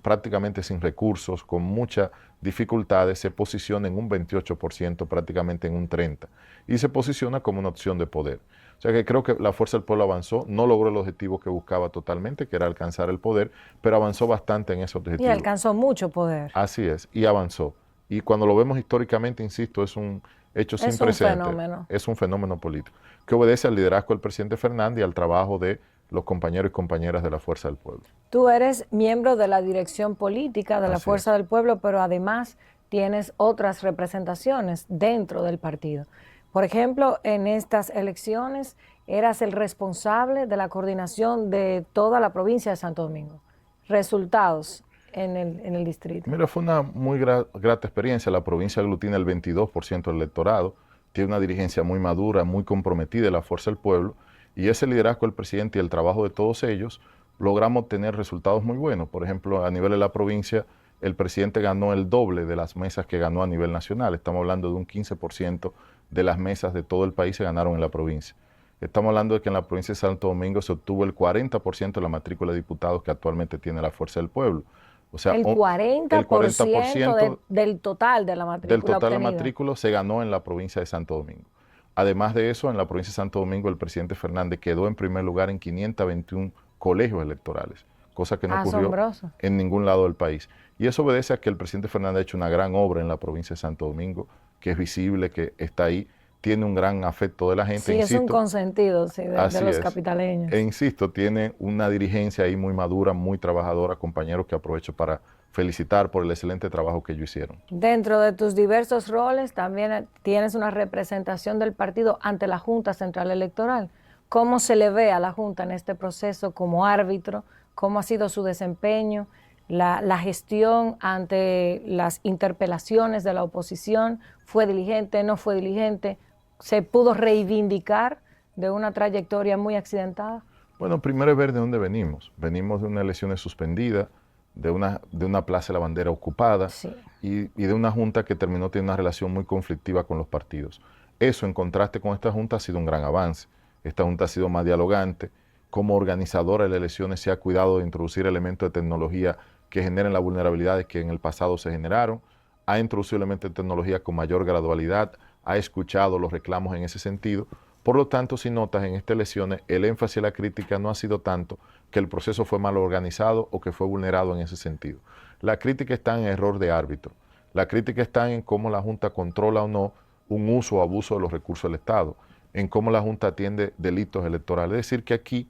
Prácticamente sin recursos, con muchas dificultades, se posiciona en un 28%, prácticamente en un 30%, y se posiciona como una opción de poder. O sea que creo que la Fuerza del Pueblo avanzó, no logró el objetivo que buscaba totalmente, que era alcanzar el poder, pero avanzó bastante en ese objetivo. Y alcanzó mucho poder. Así es, y avanzó. Y cuando lo vemos históricamente, insisto, es un hecho sin precedentes. Es un fenómeno político, que obedece al liderazgo del presidente Fernández y al trabajo de los compañeros y compañeras de la Fuerza del Pueblo. Tú eres miembro de la dirección política de la Fuerza del Pueblo, pero además tienes otras representaciones dentro del partido. Por ejemplo, en estas elecciones eras el responsable de la coordinación de toda la provincia de Santo Domingo. Resultados en el distrito. Mira, fue una muy grata experiencia. La provincia aglutina el 22% del electorado, tiene una dirigencia muy madura, muy comprometida de la Fuerza del Pueblo, y ese liderazgo del presidente y el trabajo de todos ellos, logramos obtener resultados muy buenos. Por ejemplo, a nivel de la provincia, el presidente ganó el doble de las mesas que ganó a nivel nacional. Estamos hablando de un 15% de las mesas de todo el país se ganaron en la provincia. Estamos hablando de que en la provincia de Santo Domingo se obtuvo el 40% de la matrícula de diputados que actualmente tiene la Fuerza del Pueblo. O sea, el 40% del total de la matrícula del total obtenida. de matrícula se ganó en la provincia de Santo Domingo. Además de eso, en la provincia de Santo Domingo, el presidente Fernández quedó en primer lugar en 521 colegios electorales, cosa que no ocurrió en ningún lado del país. Y eso obedece a que el presidente Fernández ha hecho una gran obra en la provincia de Santo Domingo, que es visible, que está ahí, tiene un gran afecto de la gente. Sí, insisto, es un consentido de los capitaleños. E insisto, tiene una dirigencia ahí muy madura, muy trabajadora, compañeros que aprovecho para felicitar por el excelente trabajo que ellos hicieron. Dentro de tus diversos roles también tienes una representación del partido ante la Junta Central Electoral. ¿Cómo se le ve a la Junta en este proceso como árbitro? ¿Cómo ha sido su desempeño? La gestión ante las interpelaciones de la oposición, ¿fue diligente, no fue diligente? ¿Se pudo reivindicar de una trayectoria muy accidentada? Bueno, primero es ver de dónde venimos. Venimos de unas elecciones suspendidas, de una plaza de la bandera ocupada, Sí. y de una junta que terminó teniendo una relación muy conflictiva con los partidos. Eso, en contraste con esta junta, ha sido un gran avance. Esta junta ha sido más dialogante. Como organizadora de las elecciones se ha cuidado de introducir elementos de tecnología que generen las vulnerabilidades que en el pasado se generaron. Ha introducido elementos de tecnología con mayor gradualidad, ha escuchado los reclamos en ese sentido. Por lo tanto, si notas en estas elecciones, el énfasis y la crítica no ha sido tanto que el proceso fue mal organizado o que fue vulnerado en ese sentido. La crítica está en error de árbitro. La crítica está en cómo la Junta controla o no un uso o abuso de los recursos del Estado, en cómo la Junta atiende delitos electorales. Es decir, que aquí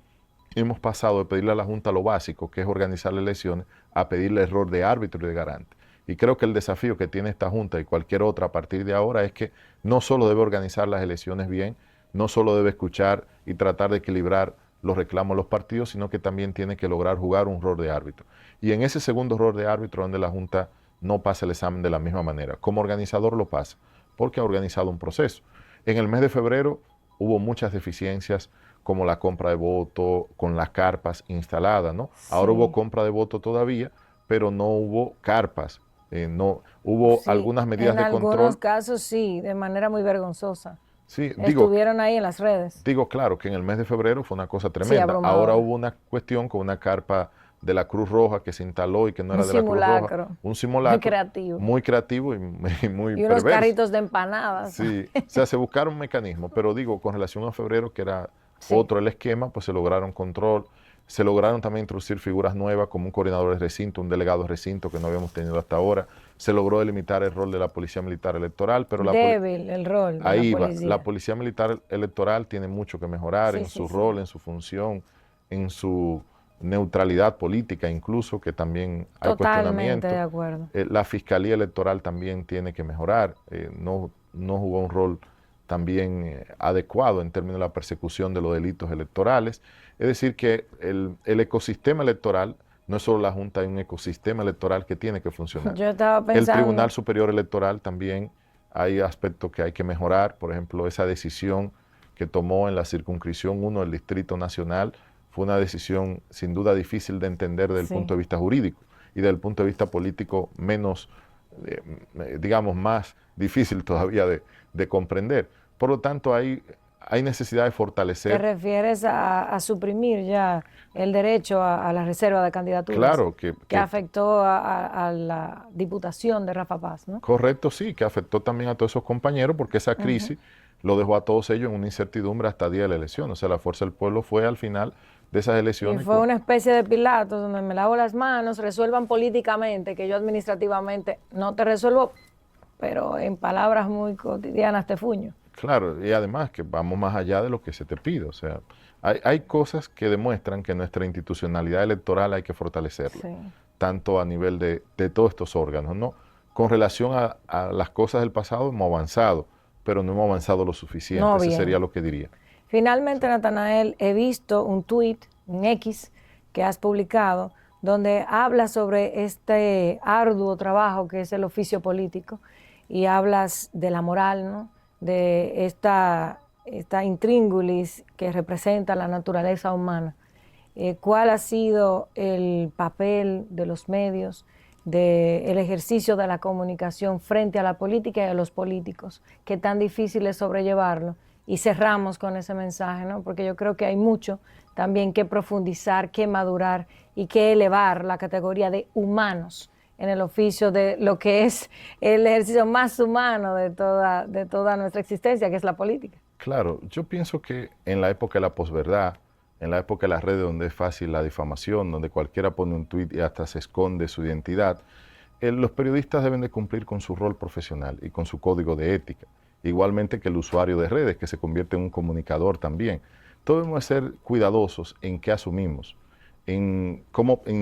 hemos pasado de pedirle a la Junta lo básico, que es organizar las elecciones, a pedirle error de árbitro y de garante. Y creo que el desafío que tiene esta Junta y cualquier otra a partir de ahora es que no solo debe organizar las elecciones bien, no solo debe escuchar y tratar de equilibrar los reclamos de los partidos, sino que también tiene que lograr jugar un rol de árbitro. Y en ese segundo rol de árbitro, donde la Junta no pasa el examen de la misma manera, como organizador lo pasa, porque ha organizado un proceso. En el mes de febrero hubo muchas deficiencias, como la compra de votos, con las carpas instaladas, ¿no? Sí. Ahora hubo compra de votos todavía, pero no hubo carpas, no hubo Sí, algunas medidas de en control. algunos casos sí, de manera muy vergonzosa. Sí, Estuvieron ahí en las redes. digo, claro, que en el mes de febrero fue una cosa tremenda. abrumadora. Ahora hubo una cuestión con una carpa de la Cruz Roja que se instaló y que no Un era de la Cruz Roja. simulacro. Un simulacro. Muy creativo. Muy creativo y muy Y unos perverso. carritos de empanadas. Sí, o sea, se buscaron mecanismos, pero digo, con relación a febrero, que era Sí. otro el esquema, pues se lograron control, se lograron también introducir figuras nuevas como un coordinador de recinto, un delegado de recinto que no habíamos tenido hasta ahora, se logró delimitar el rol de la Policía Militar Electoral, pero Débil el rol de ahí la va, policía. la Policía Militar Electoral tiene mucho que mejorar Sí, en sí, su sí. rol, en su función, en su neutralidad política incluso, que también hay Totalmente cuestionamiento. de acuerdo. La Fiscalía Electoral también tiene que mejorar, no jugó un rol también adecuado en términos de la persecución de los delitos electorales. Es decir, que el ecosistema electoral, no es solo la Junta, hay un ecosistema electoral que tiene que funcionar. Yo estaba El pensando. Tribunal Superior Electoral también hay aspectos que hay que mejorar, por ejemplo, esa decisión que tomó en la circunscripción 1 del Distrito Nacional fue una decisión sin duda difícil de entender desde el Sí. punto de vista jurídico y desde el punto de vista político menos, digamos, más difícil todavía de comprender. Por lo tanto, hay necesidad de ¿Te fortalecer. refieres a suprimir ya el derecho a la reserva de candidaturas? Claro, que afectó a la diputación de Rafa Paz, ¿no? Correcto, sí, que afectó también a todos esos compañeros porque esa crisis lo dejó a todos ellos en una incertidumbre hasta el día de la elección. O sea, la Fuerza del Pueblo fue al final de esas Y elecciones. fue una especie de Pilatos donde me lavo las manos, resuelvan políticamente, que yo administrativamente no te resuelvo, pero en palabras muy cotidianas te fuño. Claro, y además que vamos más allá de lo que se te pide. O sea, hay cosas que demuestran que nuestra institucionalidad electoral hay que fortalecerla, Sí. tanto a nivel de todos estos órganos, ¿no? Con relación a las cosas del pasado hemos avanzado, pero no hemos avanzado lo suficiente. No Ese bien. sería lo que diría. Finalmente, Natanael, he visto un tuit, un X, que has publicado, donde hablas sobre este arduo trabajo que es el oficio político y hablas de la moral, ¿no? De esta intríngulis que representa la naturaleza humana. ¿Cuál ha sido el papel de los medios, del ejercicio de la comunicación frente a la política y a los políticos? ¿Qué tan difícil es sobrellevarlo? Y cerramos con ese mensaje, ¿no? Porque yo creo que hay mucho también que profundizar, que madurar y que elevar la categoría de humanos en el oficio de lo que es el ejercicio más humano de toda nuestra existencia, que es la política. Claro, yo pienso que en la época de la posverdad, en la época de las redes donde es fácil la difamación, donde cualquiera pone un tuit y hasta se esconde su identidad, los periodistas deben de cumplir con su rol profesional y con su código de ética, igualmente que el usuario de redes, que se convierte en un comunicador también. Todos debemos ser cuidadosos en qué asumimos, en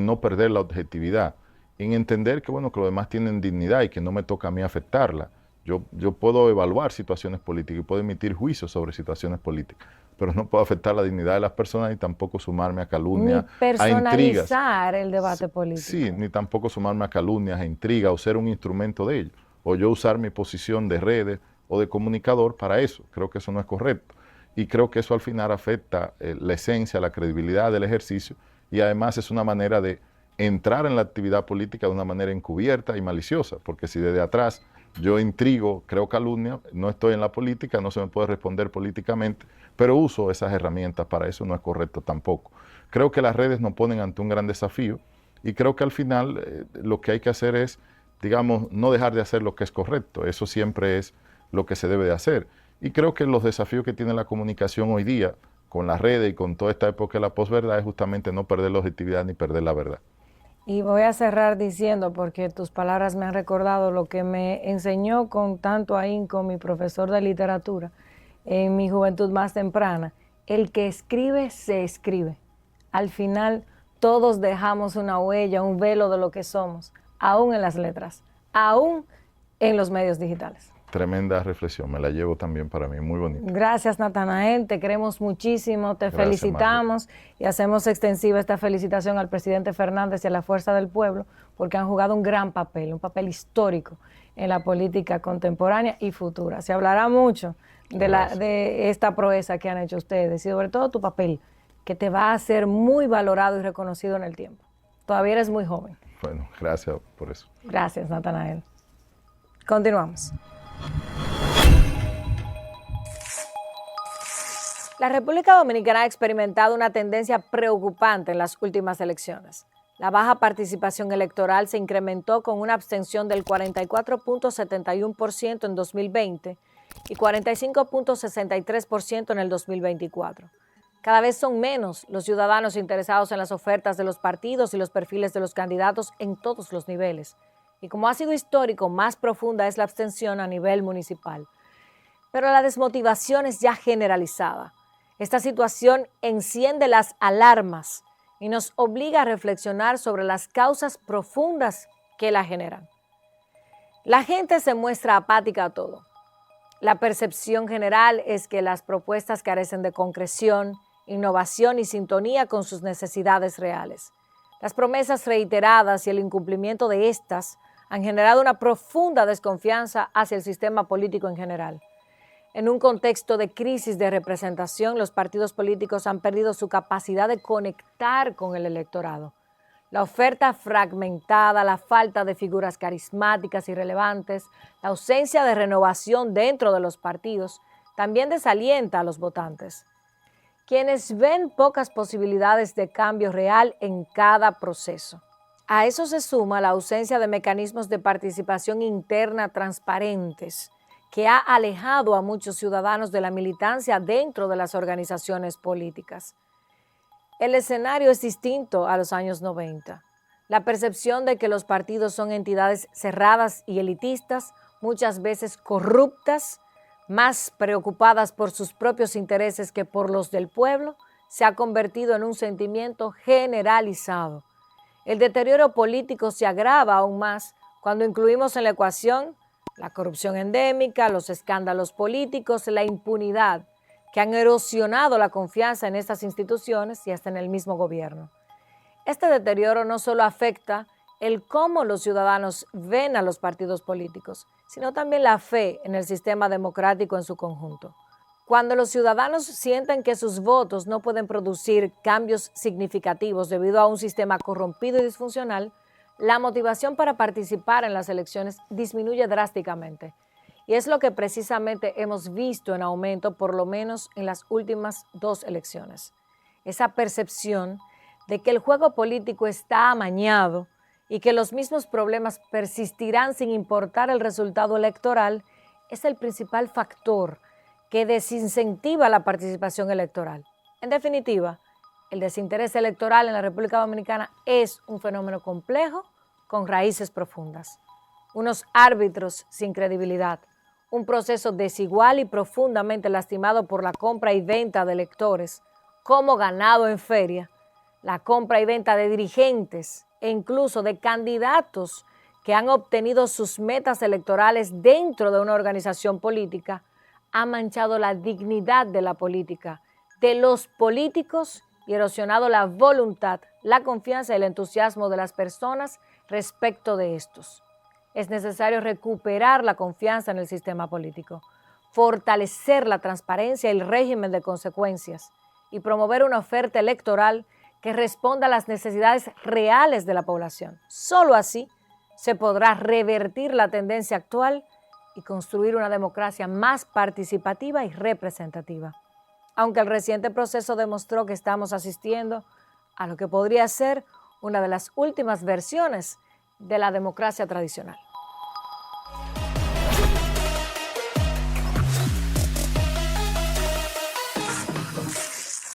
no perder la objetividad en entender que, bueno, que los demás tienen dignidad y que no me toca a mí afectarla. Yo puedo evaluar situaciones políticas y puedo emitir juicios sobre situaciones políticas, pero no puedo afectar la dignidad de las personas ni tampoco sumarme a calumnias, ni a intrigas. personalizar el debate político. Sí, ni tampoco sumarme a calumnias, a intrigas o ser un instrumento de ello. O yo usar mi posición de redes o de comunicador para eso. Creo que eso no es correcto. Y creo que eso al final afecta la esencia, la credibilidad del ejercicio y además es una manera de entrar en la actividad política de una manera encubierta y maliciosa, porque si desde atrás yo intrigo, creo calumnia, no estoy en la política, no se me puede responder políticamente, pero uso esas herramientas para eso, no es correcto tampoco. Creo que las redes nos ponen ante un gran desafío y creo que al final lo que hay que hacer es, digamos, no dejar de hacer lo que es correcto, eso siempre es lo que se debe de hacer. Y creo que los desafíos que tiene la comunicación hoy día, con las redes y con toda esta época de la posverdad, es justamente no perder la objetividad ni perder la verdad. Y voy a cerrar diciendo, porque tus palabras me han recordado lo que me enseñó con tanto ahínco mi profesor de literatura en mi juventud más temprana. El que escribe, se escribe. Al final, todos dejamos una huella, un velo de lo que somos, aún en las letras, aún en los medios digitales. Tremenda reflexión, me la llevo también para mí, muy bonita. Gracias, Natanael, te queremos muchísimo, te felicitamos y hacemos extensiva esta felicitación al presidente Fernández y a la Fuerza del Pueblo porque han jugado un gran papel, un papel histórico en la política contemporánea y futura. Se hablará mucho de esta proeza que han hecho ustedes y sobre todo tu papel, que te va a ser muy valorado y reconocido en el tiempo. Todavía eres muy joven. Bueno, gracias por eso. Gracias, Natanael. Continuamos. La República Dominicana ha experimentado una tendencia preocupante en las últimas elecciones. La baja participación electoral se incrementó con una abstención del 44.71% en 2020 y 45.63% en el 2024. Cada vez son menos los ciudadanos interesados en las ofertas de los partidos y los perfiles de los candidatos en todos los niveles. Y como ha sido histórico, más profunda es la abstención a nivel municipal. Pero la desmotivación es ya generalizada. Esta situación enciende las alarmas y nos obliga a reflexionar sobre las causas profundas que la generan. La gente se muestra apática a todo. La percepción general es que las propuestas carecen de concreción, innovación y sintonía con sus necesidades reales. Las promesas reiteradas y el incumplimiento de estas han generado una profunda desconfianza hacia el sistema político en general. En un contexto de crisis de representación, los partidos políticos han perdido su capacidad de conectar con el electorado. La oferta fragmentada, la falta de figuras carismáticas y relevantes, la ausencia de renovación dentro de los partidos, también desalienta a los votantes, quienes ven pocas posibilidades de cambio real en cada proceso. A eso se suma la ausencia de mecanismos de participación interna transparentes, que ha alejado a muchos ciudadanos de la militancia dentro de las organizaciones políticas. El escenario es distinto a los años 90. La percepción de que los partidos son entidades cerradas y elitistas, muchas veces corruptas, más preocupadas por sus propios intereses que por los del pueblo, se ha convertido en un sentimiento generalizado. El deterioro político se agrava aún más cuando incluimos en la ecuación la corrupción endémica, los escándalos políticos, la impunidad, que han erosionado la confianza en estas instituciones y hasta en el mismo gobierno. Este deterioro no solo afecta el cómo los ciudadanos ven a los partidos políticos, sino también la fe en el sistema democrático en su conjunto. Cuando los ciudadanos sienten que sus votos no pueden producir cambios significativos debido a un sistema corrompido y disfuncional, la motivación para participar en las elecciones disminuye drásticamente. Y es lo que precisamente hemos visto en aumento, por lo menos en las últimas 2 elecciones. Esa percepción de que el juego político está amañado y que los mismos problemas persistirán sin importar el resultado electoral es el principal factor que desincentiva la participación electoral. En definitiva, el desinterés electoral en la República Dominicana es un fenómeno complejo con raíces profundas. Unos árbitros sin credibilidad, un proceso desigual y profundamente lastimado por la compra y venta de electores como ganado en feria, la compra y venta de dirigentes e incluso de candidatos que han obtenido sus metas electorales dentro de una organización política, ha manchado la dignidad de la política, de los políticos y erosionado la voluntad, la confianza y el entusiasmo de las personas respecto de estos. Es necesario recuperar la confianza en el sistema político, fortalecer la transparencia y el régimen de consecuencias y promover una oferta electoral que responda a las necesidades reales de la población. Solo así se podrá revertir la tendencia actual y construir una democracia más participativa y representativa. Aunque el reciente proceso demostró que estamos asistiendo a lo que podría ser una de las últimas versiones de la democracia tradicional.